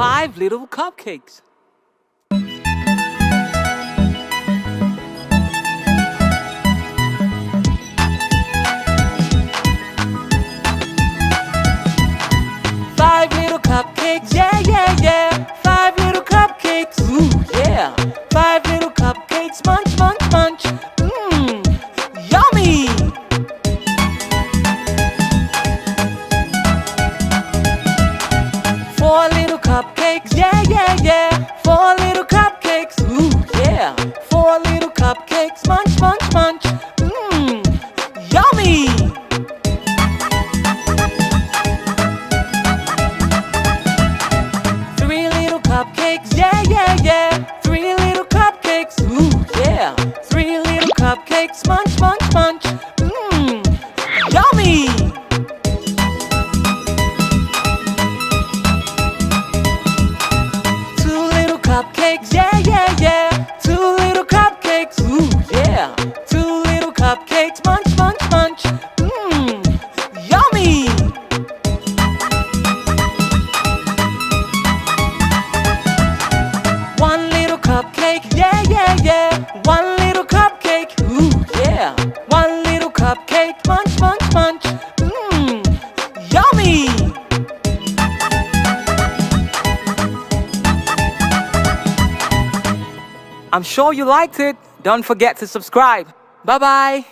5 little cupcakes. Five little cupcakes, yeah, yeah, yeah. 5 little cupcakes, ooh, yeah. 5 little cupcakes, munch, munch, munch. Mmm, yummy. 4 little cupcakes, yeah, yeah, yeah. 4 little cupcakes, ooh, yeah. 4 little cupcakes, munch, munch, munch. Mmm, yummy. 3 little cupcakes, yeah, yeah, yeah. 3 little cupcakes, ooh, yeah. 3 little cupcakes, munch, munch, munch. Mmm, yummy. 2 little cupcakes, yeah, yeah, yeah. 2 little cupcakes, ooh, yeah. 2 little cupcakes, munch, munch, munch. Mmm, yummy. 1 little cupcake, yeah, yeah, yeah. 1 little cupcake, ooh, yeah. 1 little cupcake, munch, munch, munch. Mmm, yummy. 'I'm sure you liked it. Don't forget to subscribe. Bye-bye.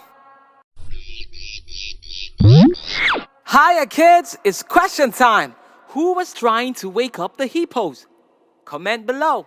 Hiya, kids. It's question time. Who was trying to wake up the hippos? Comment below.